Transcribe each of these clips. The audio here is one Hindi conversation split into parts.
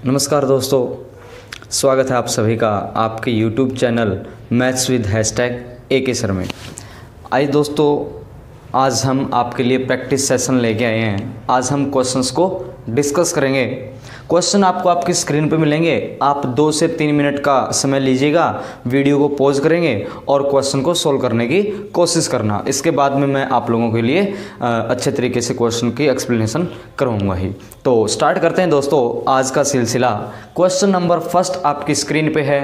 नमस्कार दोस्तों, स्वागत है आप सभी का आपके YouTube channel maths with #AK sir में। आइए दोस्तों, आज हम आपके लिए प्रैक्टिस सेशन लेके आए हैं। आज हम क्वेश्चंस को डिस्कस करेंगे। क्वेश्चन आपको आपकी स्क्रीन पे मिलेंगे। आप 2 से 3 मिनट का समय लीजिएगा, वीडियो को पॉज करेंगे और क्वेश्चन को सोल्व करने की कोशिश करना। इसके बाद में मैं आप लोगों के लिए अच्छे तरीके से क्वेश्चन की एक्सप्लेनेशन करूँगा ही। तो स्टार्ट करते हैं दोस्तों आज का सिलसिला। क्वेश्चन नंबर फर्स्ट आपकी स्क्रीन पे है।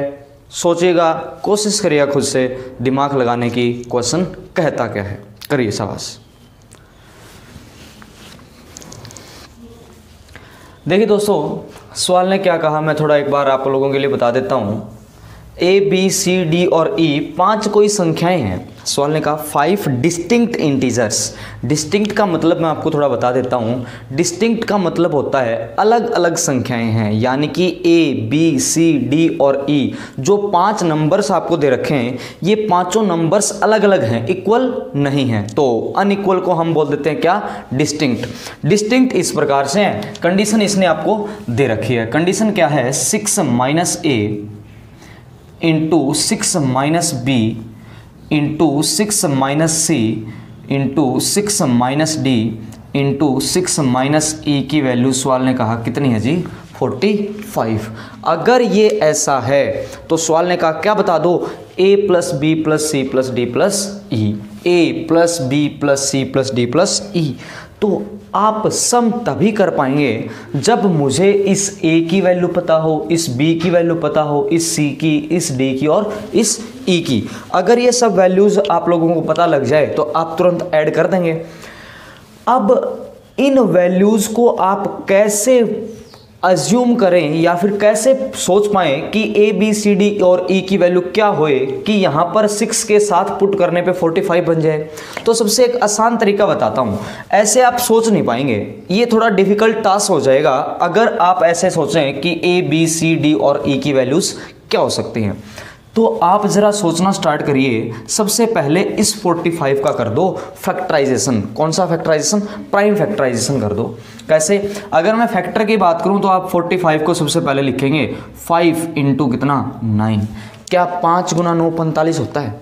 सोचिएगा, कोशिश करिएगा खुद से दिमाग लगाने की। क्वेश्चन कहता क्या है, करिए शाबाश। देखिए दोस्तों, सवाल ने क्या कहा, मैं थोड़ा एक बार आप लोगों के लिए बता देता हूँ। A, B, C, D और E 5 कोई संख्याएं हैं। सवाल ने कहा 5 डिस्टिंक्ट इंटीजर्स। डिस्टिंक्ट का मतलब मैं आपको थोड़ा बता देता हूँ। डिस्टिंक्ट का मतलब होता है अलग अलग संख्याएं हैं, यानी कि A, B, C, D और E जो 5 नंबर्स आपको दे रखे हैं, ये पांचों नंबर्स अलग अलग हैं, इक्वल नहीं हैं। तो अनइक्वल को हम बोल देते हैं क्या, डिस्टिंक्ट। डिस्टिंक्ट इस प्रकार से है। कंडीशन इसने आपको दे रखी है। कंडीशन क्या है, 6 - A into 6 - B into 6 - C into 6 - D into 6 - E की वैल्यू सवाल ने कहा कितनी है जी, 45। अगर ये ऐसा है तो सवाल ने कहा क्या बता दो, A + B + C + D + E, A + B + C + D + E। तो आप सम तभी कर पाएंगे जब मुझे इस A की वैल्यू पता हो, इस B की वैल्यू पता हो, इस C की, इस D की और इस E की। अगर ये सब वैल्यूज आप लोगों को पता लग जाए तो आप तुरंत ऐड कर देंगे। अब इन वैल्यूज को आप कैसे अज्यूम करें या फिर कैसे सोच पाएं कि A, B, C, D और E की वैल्यू क्या होए कि यहां पर 6 के साथ पुट करने पे 45 बन जाए। तो सबसे एक आसान तरीका बताता हूं। ऐसे आप सोच नहीं पाएंगे, ये थोड़ा डिफिकल्ट टास्क हो जाएगा अगर आप ऐसे सोचें कि A, B, C, D और E की वैल्यूज क्या हो सकती हैं। तो आप ज़रा सोचना स्टार्ट करिए। सबसे पहले इस 45 का कर दो फैक्टराइजेशन। कौन सा फैक्टराइजेशन, प्राइम फैक्टराइजेशन कर दो। कैसे, अगर मैं फैक्टर की बात करूं तो आप 45 को सबसे पहले लिखेंगे 5 इंटू कितना, 9। क्या 5 × 9 45 होता है।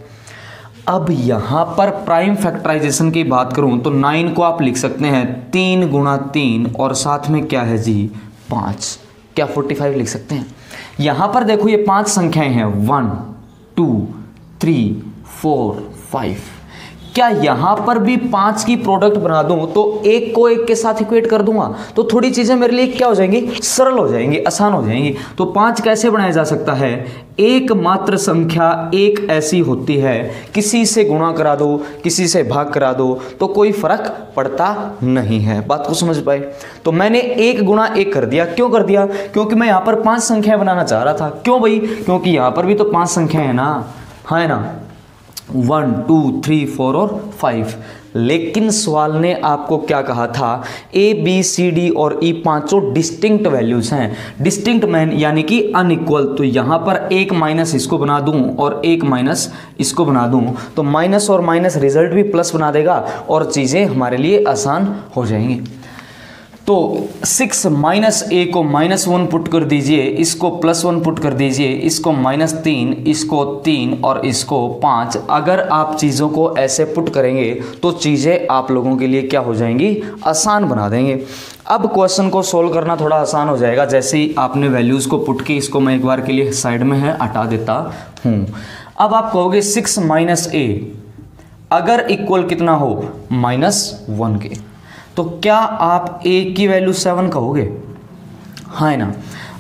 अब यहाँ पर प्राइम फैक्टराइजेशन की बात करूं तो 9 को आप लिख सकते हैं 3 × 3 और साथ में क्या है जी, 5। क्या 45 लिख सकते हैं। यहां पर देखो ये 5 संख्याएं हैं, 1 2 3 4 5। क्या यहां पर भी 5 की प्रोडक्ट बना दूं तो एक को एक के साथ इक्वेट कर दूंगा तो थोड़ी चीजें मेरे लिए क्या हो जाएंगी, सरल हो जाएंगी, आसान हो जाएंगी। तो 5 कैसे बनाया जा सकता है, एकमात्र संख्या एक ऐसी होती है, किसी से गुणा करा दो, किसी से भाग करा दो तो कोई फर्क पड़ता नहीं है। बात को समझ पाए। तो मैंने 1 × 1 कर दिया। क्यों कर दिया, क्योंकि मैं यहां पर 5 संख्याएं बनाना चाह रहा था। क्यों भाई, क्योंकि यहां पर भी तो 5 संख्याएं है ना, है ना, 1 2 3 4 और 5। लेकिन सवाल ने आपको क्या कहा था, A, B, C, D और E पांचों डिस्टिंक्ट वैल्यूज हैं। डिस्टिंक्ट मैन यानी कि अनइक्वल। तो यहां पर 1 माइनस इसको बना दूं और 1 माइनस इसको बना दूं तो माइनस और माइनस रिजल्ट भी प्लस बना देगा और चीजें हमारे लिए आसान हो जाएंगी। तो 6 - A को -1 पुट कर दीजिए, इसको +1 पुट कर दीजिए, इसको -3, इसको 3 और इसको 5। अगर आप चीज़ों को ऐसे पुट करेंगे तो चीज़ें आप लोगों के लिए क्या हो जाएंगी, आसान बना देंगे। अब क्वेश्चन को सोल्व करना थोड़ा आसान हो जाएगा जैसे ही आपने वैल्यूज़ को पुट की। इसको मैं एक बार के लिए साइड में है हटा देता हूँ। अब आप कहोगे 6 - A अगर इक्वल कितना हो, -1 के, तो क्या आप A की वैल्यू 7 कहोगे, हाँ है ना।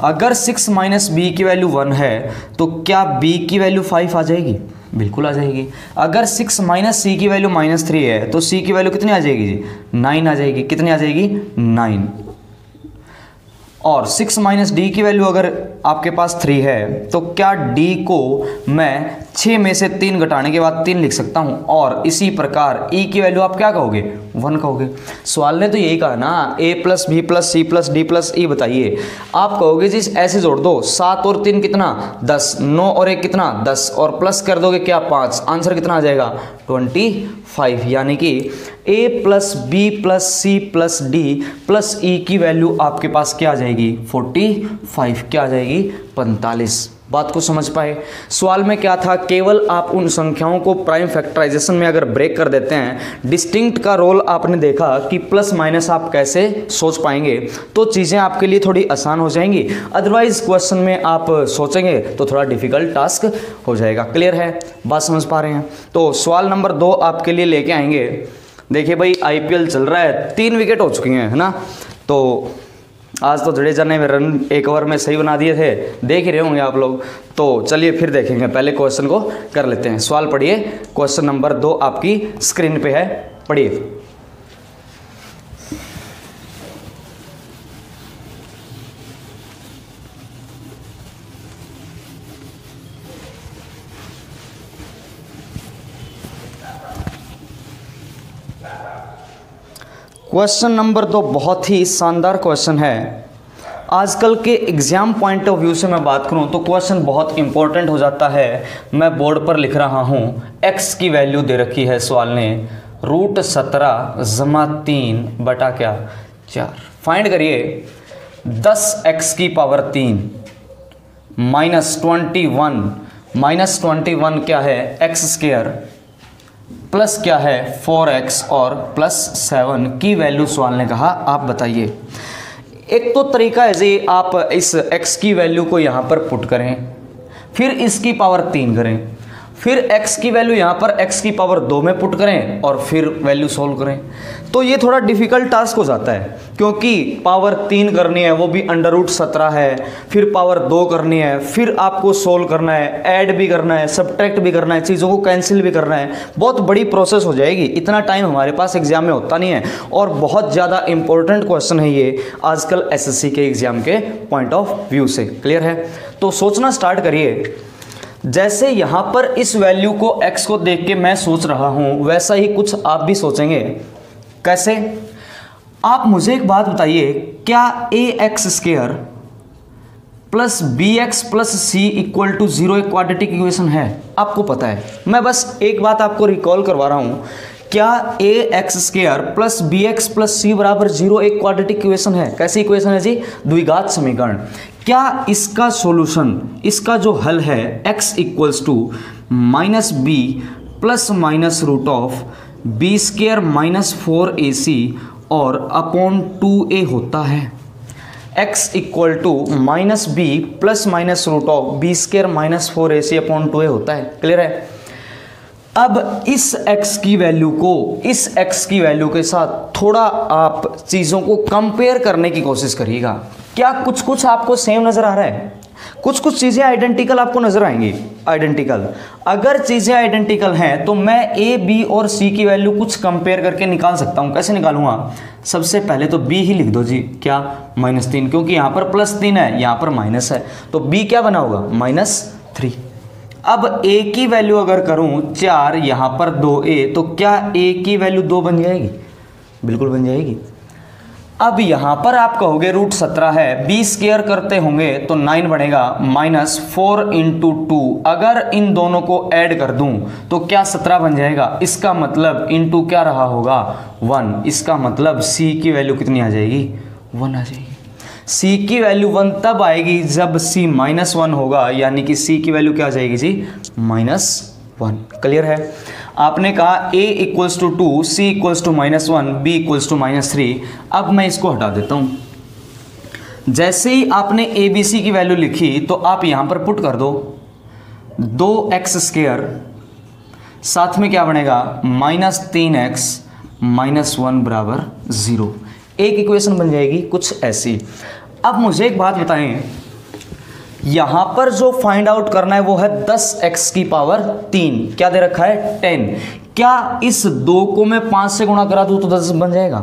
अगर 6 - B की वैल्यू 1 है तो क्या B की वैल्यू 5 आ जाएगी, बिल्कुल आ जाएगी। अगर 6 - C की वैल्यू -3 है तो C की वैल्यू कितनी आ जाएगी जी, 9 आ जाएगी। कितनी आ जाएगी, 9। और 6 - D की वैल्यू अगर आपके पास 3 है, तो क्या d को मैं 6 में से 3 घटाने के बाद 3 लिख सकता हूँ? और इसी प्रकार e की वैल्यू आप क्या कहोगे? 1 कहोगे। सवाल ने तो यही कहा ना, a plus B plus c plus d plus e बताइए। आप कहोगे जी ऐसे जोड़ दो, 7 और 3 कितना 10, 9 और 1 कितना 10, और प्लस कर दोगे क्या 5, आंसर कितना आ जाएगा 25। यानी कि a plus B plus c plus d plus e की वैल्यू आपके पास क्या आ जाएगी 45, क्या आ जाएगी 45। बात को समझ पाए? सवाल में क्या था, केवल आप उन संख्याओं को प्राइम फैक्टराइजेशन में अगर ब्रेक कर देते हैं, डिस्टिंक्ट का रोल आपने देखा कि प्लस माइनस आप कैसे सोच पाएंगे, तो चीज़ें आपके लिए थोड़ी आसान हो जाएंगी। अदरवाइज क्वेश्चन में आप सोचेंगे तो थोड़ा डिफिकल्ट टास्क हो जाएगा। क्लियर है? बात समझ पा रहे हैं? तो सवाल नंबर 2 आपके लिए लेके आएंगे। देखिए भाई, IPL चल रहा है, 3 विकेट हो चुकी हैं, है ना। तो आज तो जडेजा ने रन 1 ओवर में सही बना दिए थे, देख ही रहे होंगे आप लोग। तो चलिए फिर देखेंगे, पहले क्वेश्चन को कर लेते हैं। सवाल पढ़िए, क्वेश्चन नंबर 2 आपकी स्क्रीन पे है, पढ़िए। क्वेश्चन नंबर 2 बहुत ही शानदार क्वेश्चन है। आजकल के एग्ज़ाम पॉइंट ऑफ व्यू से मैं बात करूं तो क्वेश्चन बहुत इंपॉर्टेंट हो जाता है। मैं बोर्ड पर लिख रहा हूं, x की वैल्यू दे रखी है सवाल ने √17 + 3 बटा क्या 4। फाइंड करिए 10x की पावर 3 -21 क्या है x² प्लस क्या है 4x और +7 की वैल्यू सवाल ने कहा आप बताइए। एक तो तरीका है जी, आप इस x की वैल्यू को यहाँ पर पुट करें, फिर इसकी पावर 3 करें, फिर x की वैल्यू यहाँ पर x की पावर 2 में पुट करें और फिर वैल्यू सोल्व करें। तो ये थोड़ा डिफिकल्ट टास्क हो जाता है, क्योंकि पावर 3 करनी है, वो भी √17 है, फिर पावर 2 करनी है, फिर आपको सोल्व करना है, ऐड भी करना है, सब्ट्रैक्ट भी करना है, चीज़ों को कैंसिल भी करना है। बहुत बड़ी प्रोसेस हो जाएगी। इतना टाइम हमारे पास एग्जाम में होता नहीं है, और बहुत ज़्यादा इंपॉर्टेंट क्वेश्चन है ये आजकल SSC के एग्जाम के पॉइंट ऑफ व्यू से। क्लियर है? तो सोचना स्टार्ट करिए। जैसे यहाँ पर इस वैल्यू को x को देख के मैं सोच रहा हूँ, वैसा ही कुछ आप भी सोचेंगे। कैसे? आप मुझे एक बात बताइए, क्या ax² plus bx plus c = 0 एक क्वाड्रेटिक इक्वेशन है? आपको पता है। मैं बस एक बात आपको रिकॉल करवा रहा हूँ, क्या ax² plus bx plus c = 0 एक क्वाड्रेटिक इक्वेशन है? कैसी इक्वेशन है जी? द्विघात समीकरण। क्या इसका सॉल्यूशन, इसका जो हल है x = -b plus minus √b² - 4ac और अपॉन 2a होता है? x = -b plus minus √b² - 4ac upon 2a होता है। क्लियर है? अब इस x की वैल्यू को इस x की वैल्यू के साथ थोड़ा आप चीज़ों को कंपेयर करने की कोशिश करिएगा। क्या कुछ कुछ आपको सेम नज़र आ रहा है? कुछ कुछ चीज़ें आइडेंटिकल आपको नज़र आएंगी। आइडेंटिकल, अगर चीज़ें आइडेंटिकल हैं तो मैं a, b और c की वैल्यू कुछ कंपेयर करके निकाल सकता हूँ। कैसे निकालूंगा? सबसे पहले तो b ही लिख दो जी, क्या -3, क्योंकि यहाँ पर +3 है, यहाँ पर माइनस है, तो b क्या बना होगा -3। अब a की वैल्यू अगर करूं 4, यहाँ पर 2a, तो क्या a की वैल्यू 2 बन जाएगी? बिल्कुल बन जाएगी। अब यहाँ पर आप कहोगे √17 है, b² करते होंगे तो 9 बनेगा, -4 × 2। अगर इन दोनों को ऐड कर दूं तो क्या 17 बन जाएगा? इसका मतलब इंटू क्या रहा होगा 1। इसका मतलब c की वैल्यू कितनी आ जाएगी? 1 आ जाएगी। c की वैल्यू 1 तब आएगी जब c -1 होगा, यानी कि c की वैल्यू क्या आ जाएगी जी? -1। क्लियर है? आपने कहा a = 2, c = -1, b = -3। अब मैं इसको हटा देता हूं। जैसे ही आपने a b c की वैल्यू लिखी तो आप यहां पर पुट कर दो 2x² साथ में क्या बनेगा -3x -1 = 0। एक इक्वेशन बन जाएगी कुछ ऐसी। अब मुझे एक बात बताएं, यहां पर जो फाइंड आउट करना है वो है 10x की पावर 3, क्या दे रखा है 10। क्या इस 2 को मैं 5 से गुणा करा दूं तो 10 बन जाएगा?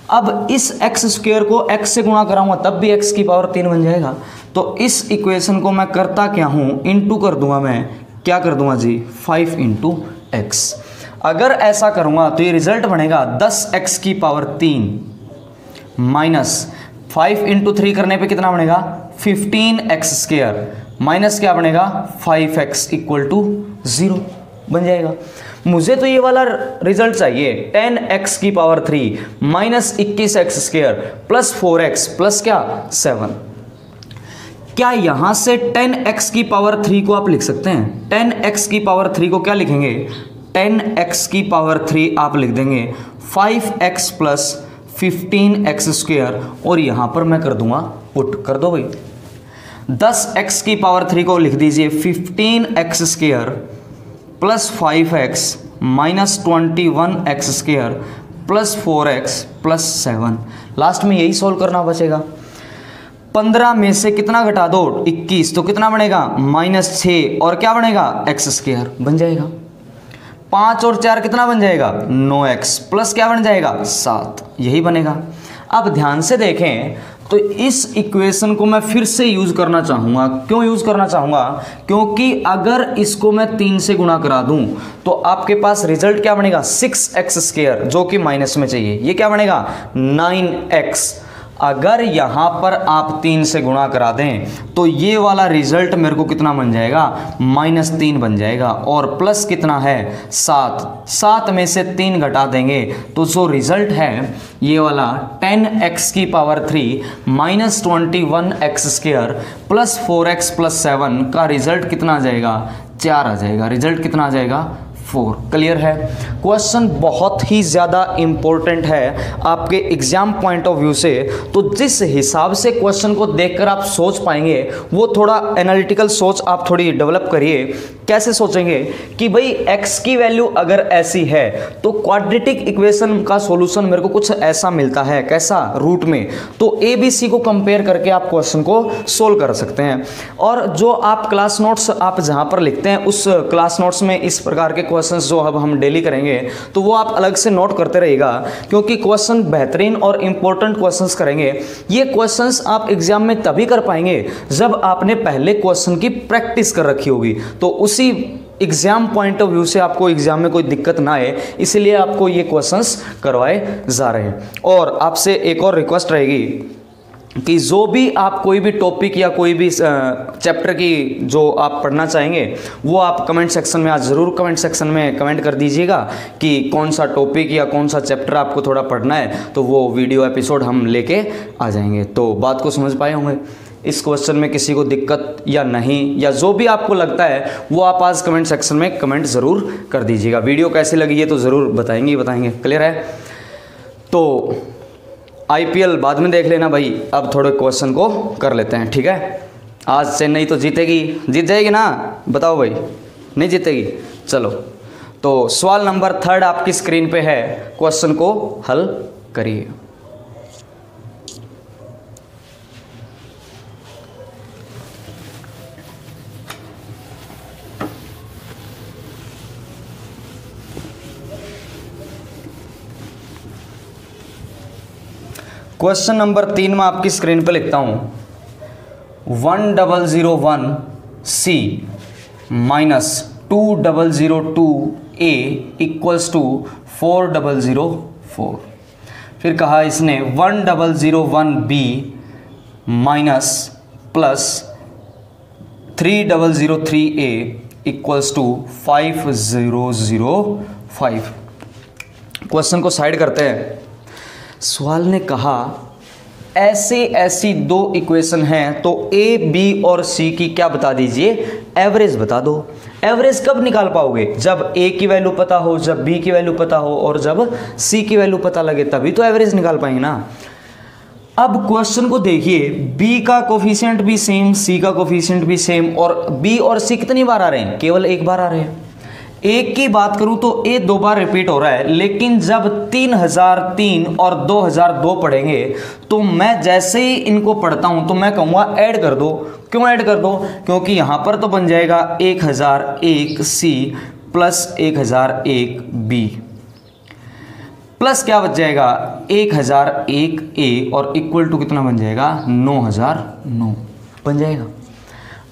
अब इस एक्स स्क्वायर को एक्स से गुणा कराऊंगा तब भी एक्स की पावर 3 बन जाएगा। तो इस इक्वेशन को मैं करता क्या हूँ, इनटू कर दूंगा, मैं क्या कर दूंगा जी 5 इंटू एक्स। अगर ऐसा करूंगा तो ये रिजल्ट बनेगा 10x की पावर 3 माइनस 5 इंटू 3 करने पे कितना बनेगा 15x स्क्वायर माइनस क्या बनेगा 5x इक्वल टू 0 बन जाएगा। मुझे तो ये वाला रिजल्ट चाहिए 10x की power 3 minus 21x square plus 4x plus क्या 7। क्या यहां से 10x की पावर 3 को आप लिख सकते हैं? 10x की पावर 3 को क्या लिखेंगे? 10x की पावर 3 आप लिख देंगे 5x प्लस 15x स्क्वायर और यहां पर मैं कर दूंगा पुट कर दो भाई। 10x की पावर 3 को लिख दीजिए 15x square plus 5x minus 21x square plus 4x plus 7। Last में यही सॉल्व करना बचेगा। 15 में से कितना घटा दो 21 तो कितना बनेगा -6 और क्या बनेगा x स्क्वायर बन जाएगा। 5 और 4 कितना बन जाएगा 9x प्लस क्या बन जाएगा 7, यही बनेगा। अब ध्यान से देखें तो इस इक्वेशन को मैं फिर से यूज करना चाहूंगा। क्यों यूज करना चाहूंगा? क्योंकि अगर इसको मैं 3 से गुणा करा दूं तो आपके पास रिजल्ट क्या बनेगा 6x स्क्वायर जो कि माइनस में चाहिए, ये क्या बनेगा 9x। अगर यहां पर आप 3 से गुणा करा दें तो ये वाला रिजल्ट मेरे को कितना बन जाएगा -3 बन जाएगा और प्लस कितना है 7 में से 3 घटा देंगे तो जो रिजल्ट है ये वाला 10x की power 3 minus 21x square plus 4x plus 7 का रिजल्ट कितना आ जाएगा 4 आ जाएगा। रिजल्ट कितना आ जाएगा 4। क्लियर है? क्वेश्चन बहुत ही ज़्यादा इंपॉर्टेंट है आपके एग्जाम पॉइंट ऑफ व्यू से। तो जिस हिसाब से क्वेश्चन को देखकर आप सोच पाएंगे वो थोड़ा एनालिटिकल सोच आप थोड़ी डेवलप करिए। कैसे सोचेंगे कि भाई x की वैल्यू अगर ऐसी है तो क्वाड्रेटिक इक्वेशन का सॉल्यूशन मेरे को कुछ ऐसा मिलता है, कैसा रूट में, तो a b c को कंपेयर करके आप क्वेश्चन को सोल्व कर सकते हैं। और जो आप क्लास नोट्स आप जहां पर लिखते हैं उस क्लास नोट्स में इस प्रकार के क्वेश्चंस जो अब हम डेली करेंगे तो वो आप अलग से नोट करते रहिएगा क्योंकि क्वेश्चन बेहतरीन और इंपॉर्टेंट क्वेश्चंस करेंगे। ये क्वेश्चंस आप एग्जाम में तभी कर पाएंगे जब आपने पहले क्वेश्चन की प्रैक्टिस कर रखी होगी। तो उसी एग्जाम पॉइंट ऑफ व्यू से आपको एग्जाम में कोई दिक्कत ना आए इसलिए आपको ये क्वेश्चंस करवाए जा रहे हैं। और आपसे एक और रिक्वेस्ट रहेगी कि जो भी आप कोई भी टॉपिक या कोई भी चैप्टर की जो आप पढ़ना चाहेंगे वो आप कमेंट सेक्शन में आज ज़रूर कमेंट सेक्शन में कमेंट कर दीजिएगा कि कौन सा टॉपिक या कौन सा चैप्टर आपको थोड़ा पढ़ना है, तो वो वीडियो एपिसोड हम लेके आ जाएंगे। तो बात को समझ पाए होंगे? इस क्वेश्चन में किसी को दिक्कत या नहीं या जो भी आपको लगता है वो आप आज कमेंट सेक्शन में कमेंट ज़रूर कर दीजिएगा। वीडियो कैसी लगी है तो ज़रूर बताएंगे। क्लियर है? तो IPL बाद में देख लेना भाई, अब थोड़े क्वेश्चन को कर लेते हैं। ठीक है? आज चेन्नई तो जीतेगी, जीत जाएगी ना? बताओ भाई, नहीं जीतेगी? चलो तो सवाल नंबर 3 आपकी स्क्रीन पे है, क्वेश्चन को हल करिए। क्वेश्चन नंबर 3 में आपकी स्क्रीन पे लिखता हूं 1001C minus 2002A equals to 4004। फिर कहा इसने 1001B minus plus 3003A equals to 5005। Question को साइड करते हैं। सवाल ने कहा ऐसी 2 इक्वेशन हैं तो A, B और C की क्या बता दीजिए एवरेज बता दो। एवरेज कब निकाल पाओगे? जब A की वैल्यू पता हो, जब B की वैल्यू पता हो और जब C की वैल्यू पता लगे तभी तो एवरेज निकाल पाएंगे ना। अब क्वेश्चन को देखिए, B का कोफिशिएंट भी सेम, C का कोफिशिएंट भी सेम और B और C कितनी बार आ रहे हैं? केवल एक बार आ रहे हैं। एक की बात करूं तो ए 2 बार रिपीट हो रहा है, लेकिन जब 3003 और 2002 पढ़ेंगे तो मैं जैसे ही इनको पढ़ता हूं तो मैं कहूंगा ऐड कर दो। क्यों ऐड कर दो? क्योंकि यहां पर तो बन जाएगा 1001C प्लस 1001B। प्लस क्या बच जाएगा 1001A और इक्वल टू कितना बन जाएगा 9009 बन जाएगा।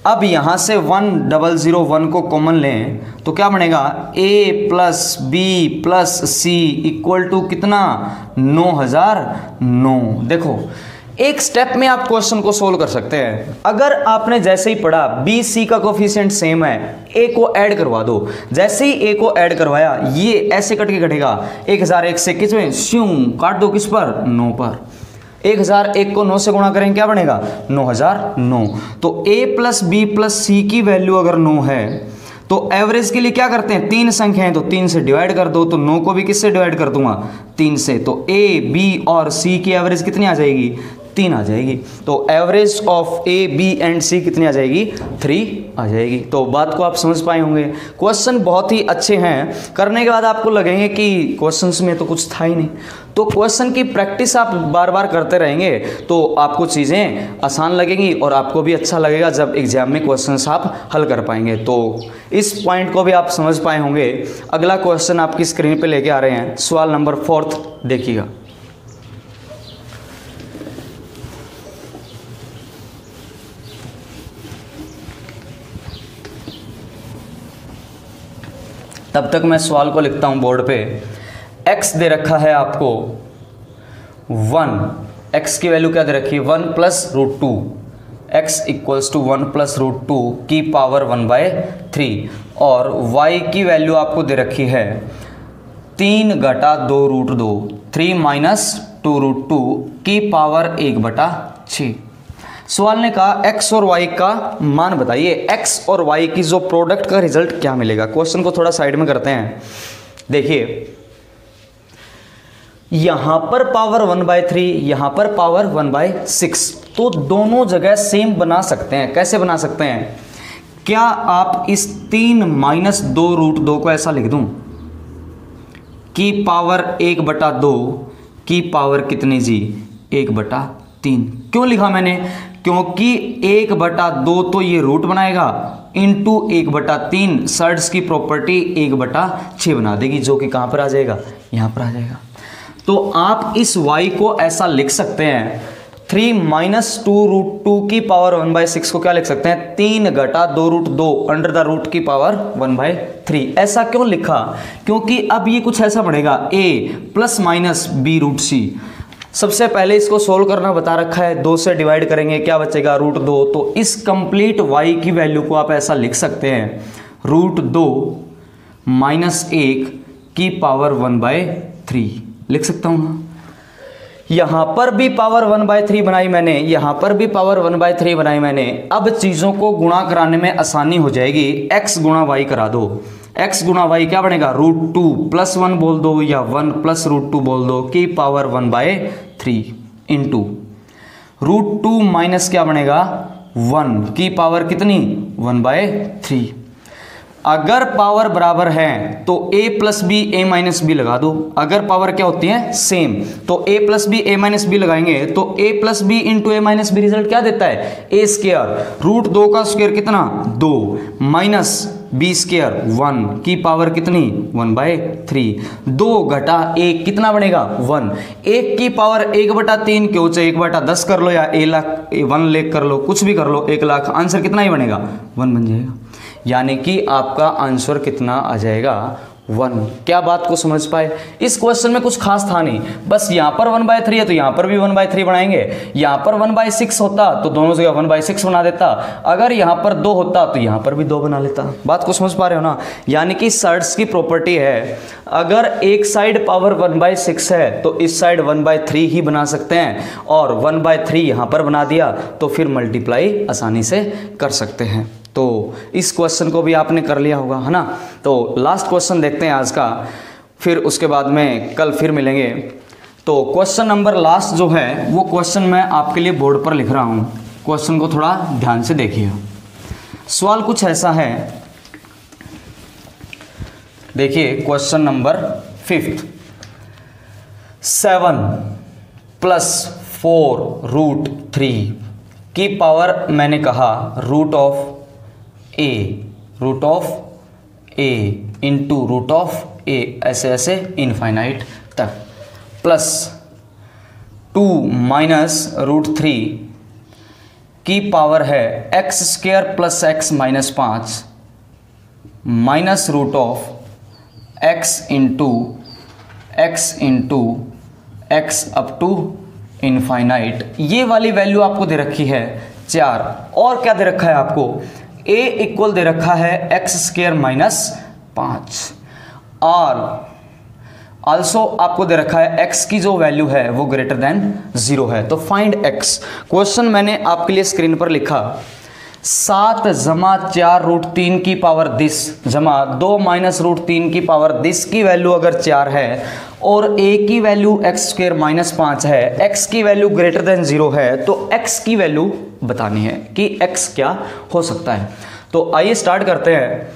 अब यहाँ से 1001 को कॉमन लें तो क्या बनेगा A plus B plus C equal to कितना 9009। देखो एक स्टेप में आप क्वेश्चन को सोल्व कर सकते हैं। अगर आपने जैसे ही पढ़ा बी सी का कोफिशिएंट सेम है, ए को ऐड करवा दो। जैसे ही ए को ऐड करवाया ये ऐसे कट के कटेगा 1001 से किस में श्यूं काट दो किस पर 9 पर। 1001 को 9 से गुणा करेंगे क्या बनेगा 9009। तो a प्लस बी प्लस सी की वैल्यू अगर 9 है तो एवरेज के लिए क्या करते हैं 3 संख्याएं तो 3 से डिवाइड कर दो। तो 9 को भी किससे डिवाइड कर दूंगा 3 से। तो a b और c की एवरेज कितनी आ जाएगी 3 आ जाएगी। तो average of a b and c कितनी आ जाएगी 3 आ जाएगी। तो बात को आप समझ पाए होंगे। क्वेश्चन बहुत ही अच्छे हैं, करने के बाद आपको लगेंगे कि क्वेश्चंस में तो कुछ था ही नहीं। तो क्वेश्चन की प्रैक्टिस आप बार बार करते रहेंगे तो आपको चीज़ें आसान लगेंगी और आपको भी अच्छा लगेगा जब एग्जाम में क्वेश्चंस आप हल कर पाएंगे। तो इस पॉइंट को भी आप समझ पाए होंगे। अगला क्वेश्चन आपकी स्क्रीन पे लेके आ रहे हैं, सवाल नंबर 4 देखिएगा। तब तक मैं सवाल को लिखता हूं बोर्ड पे। x दे रखा है आपको 1, x की वैल्यू क्या दे रखी है 1 plus root 2, x equals to 1 plus root 2 की पावर 1/3 और y की वैल्यू आपको दे रखी है 3 घटा 2 रूट 2 3 माइनस 2 रूट 2 की पावर 1/6। सवाल ने कहा x और y का मान बताइए। x और y की जो प्रोडक्ट का रिजल्ट क्या मिलेगा। क्वेश्चन को थोड़ा साइड में करते हैं। देखिए यहां पर पावर 1/3 यहां पर पावर 1/6 तो दोनों जगह सेम बना सकते हैं। कैसे बना सकते हैं, क्या आप इस 3 माइनस 2 रूट 2 को ऐसा लिख दूं की पावर 1/2 की पावर कितनी जी 1/3। क्यों लिखा मैंने, क्योंकि 1/2 तो ये रूट बनाएगा इंटू 1/3 सर्ड्स की प्रॉपर्टी 1/6 बना देगी, जो कि कहां पर आ जाएगा यहां पर आ जाएगा। तो आप इस y को ऐसा लिख सकते हैं 3 माइनस 2 रूट 2 की पावर 1/6 को क्या लिख सकते हैं 3 घटा 2 रूट 2 अंडर द रूट की पावर 1/3। ऐसा क्यों लिखा, क्योंकि अब ये कुछ ऐसा बढ़ेगा a plus minus b root c. सबसे पहले इसको सोल्व करना बता रखा है, 2 से डिवाइड करेंगे क्या बचेगा रूट 2। तो इस कंप्लीट y की वैल्यू को आप ऐसा लिख सकते हैं रूट 2 माइनस 1 की पावर 1/3 लिख सकता हूं ना। यहां पर भी पावर 1/3 बनाई मैंने, यहां पर भी पावर 1/3 बनाई मैंने। अब चीजों को गुणा कराने में आसानी हो जाएगी। x गुणा y करा दो, x गुणा y क्या बनेगा रूट 2 प्लस 1 बोल दो या 1 प्लस रूट 2 बोल दो की पावर 1/3 इंटू रूट 2 माइनस क्या बनेगा 1 की पावर कितनी 1/3। अगर पावर बराबर है तो a plus b a minus b लगा दो। अगर पावर क्या होती है सेम तो a plus b a minus b लगाएंगे तो a plus b into a minus b result क्या देता है a स्क्वायर। रूट 2 का स्क्वायर कितना 2 माइनस बी स्क्वायर 1 की पावर कितनी 1/3। 2 घटा 1 कितना बनेगा 1। 1 की पावर 1/3 क्यों चाहे 1/10 कर लो या 1 लाख कर लो, कुछ भी कर लो 1 लाख, आंसर कितना ही बनेगा 1 बन जाएगा। यानी कि आपका आंसर कितना आ जाएगा 1। क्या बात को समझ पाए। इस क्वेश्चन में कुछ खास था नहीं, बस यहाँ पर 1/3 है तो यहाँ पर भी 1/3 बनाएंगे। यहाँ पर 1/6 होता तो दोनों जगह 1/6 बना देता। अगर यहाँ पर 2 होता तो यहाँ पर भी 2 बना लेता। बात को समझ पा रहे हो ना। यानी कि सर्ड्स की प्रॉपर्टी है, अगर एक साइड पावर 1/6 है तो इस साइड 1/3 ही बना सकते हैं और 1/3 यहाँ पर बना दिया तो फिर मल्टीप्लाई आसानी से कर सकते हैं। तो इस क्वेश्चन को भी आपने कर लिया होगा है ना। तो लास्ट क्वेश्चन देखते हैं आज का, फिर उसके बाद में कल फिर मिलेंगे। तो क्वेश्चन नंबर लास्ट जो है वो क्वेश्चन मैं आपके लिए बोर्ड पर लिख रहा हूँ। क्वेश्चन को थोड़ा ध्यान से देखिए। सवाल कुछ ऐसा है, देखिए क्वेश्चन नंबर 5 7 + 4 रूट 3 की पावर मैंने कहा root of a into root of a ऐसे ऐसे इनफाइनाइट तक। प्लस 2 माइनस √3 की पावर है x² plus x minus 5 minus root of x into x up to infinite. ये वाली वैल्यू आपको दे रखी है 4, और क्या दे रखा है आपको, a इक्वल दे रखा है x² माइनस 5, और आल्सो आपको दे रखा है x की जो वैल्यू है वो ग्रेटर देन 0 है। तो फाइंड x। क्वेश्चन मैंने आपके लिए स्क्रीन पर लिखा 7 जमा 4 √3 की पावर 10 जमा 2 माइनस √3 की पावर 10 की वैल्यू अगर 4 है और a की वैल्यू x² माइनस 5 है, x की वैल्यू ग्रेटर देन 0 है, तो x की वैल्यू बतानी है कि x क्या हो सकता है। तो आइए स्टार्ट करते हैं।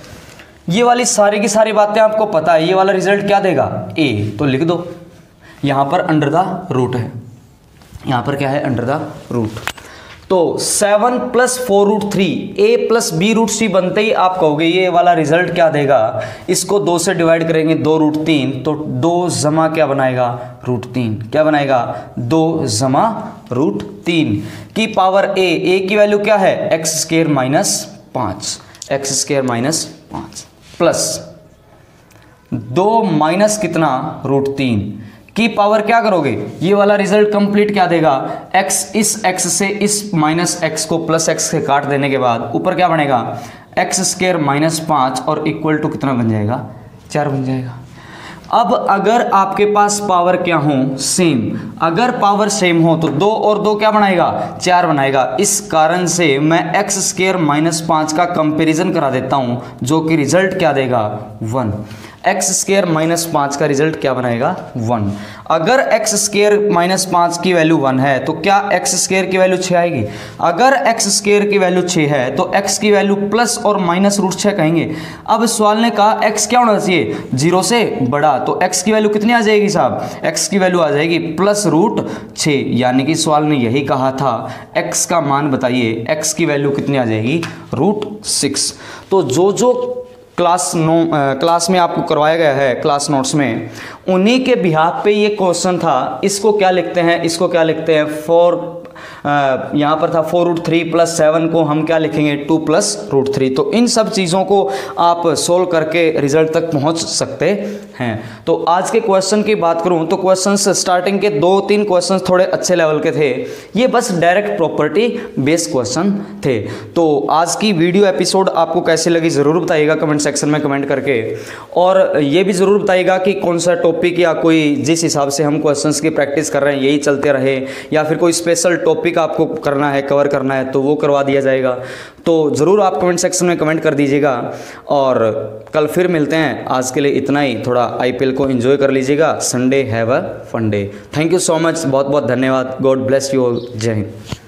ये वाली सारी की सारी बातें आपको पता है, ये वाला रिजल्ट क्या देगा a, तो लिख दो। यहाँ पर अंडर द रूट है, यहाँ पर क्या है अंडर द रूट। तो 7 प्लस 4√3 a प्लस b√c बनते ही आप कहोगे ये वाला रिजल्ट क्या देगा, इसको 2 से डिवाइड करेंगे 2√3, तो 2 जमा क्या बनाएगा √3, क्या बनाएगा 2 जमा √3 की पावर a की वैल्यू क्या है x² माइनस 5 प्लस 2 माइनस कितना √3 की पावर क्या करोगे, ये वाला रिजल्ट कंप्लीट क्या देगा, x इस x से इस माइनस x को प्लस x से काट देने के बाद ऊपर क्या बनेगा x² माइनस 5 और इक्वल टू कितना बन जाएगा 4 बन जाएगा। अब अगर आपके पास पावर क्या हो सेम, अगर पावर सेम हो तो 2 और 2 क्या बनाएगा 4 बनाएगा। इस कारण से मैं x² माइनस 5 का कंपैरिजन करा देता हूं, जो कि रिजल्ट क्या देगा 1। x² माइनस 5 का रिजल्ट क्या बनाएगा 1। अगर x² माइनस 5 की वैल्यू 1 है तो क्या x² की वैल्यू 6 आएगी। अगर x² की वैल्यू 6 है तो x की वैल्यू प्लस और माइनस √6 कहेंगे। अब सवाल ने कहा x क्या होना चाहिए 0 से बड़ा, तो x की वैल्यू कितनी आ जाएगी साहब, x की वैल्यू आ जाएगी प्लस √6, यानी कि सवाल ने यही कहा था x का मान बताइए, x की वैल्यू कितनी आ जाएगी √6। तो जो क्लास में आपको करवाया गया है क्लास नोट्स में, उन्हीं के बिहाफ पे ये क्वेश्चन था। इसको क्या लिखते हैं, इसको क्या लिखते हैं 4, यहाँ पर था 4√3 प्लस 7 को हम क्या लिखेंगे 2 प्लस √3। तो इन सब चीज़ों को आप सोल्व करके रिजल्ट तक पहुँच सकते हैं। तो आज के क्वेश्चन की बात करूँ तो क्वेश्चंस स्टार्टिंग के 2-3 क्वेश्चंस थोड़े अच्छे लेवल के थे, ये बस डायरेक्ट प्रॉपर्टी बेस्ड क्वेश्चन थे। तो आज की वीडियो एपिसोड आपको कैसी लगी ज़रूर बताइएगा कमेंट सेक्शन में कमेंट करके, और ये भी ज़रूर बताइएगा कि कौन सा टॉपिक या कोई जिस हिसाब से हम क्वेश्चंस की प्रैक्टिस कर रहे हैं यही चलते रहे, या फिर कोई स्पेशल टॉपिक आपको करना है कवर करना है तो वो करवा दिया जाएगा। तो ज़रूर आप कमेंट सेक्शन में कमेंट कर दीजिएगा, और कल फिर मिलते हैं। आज के लिए इतना ही, थोड़ा IPL को एंजॉय कर लीजिएगा। Sunday have a fun day. Thank you so much, बहुत बहुत धन्यवाद। God bless you all. जय हिंद।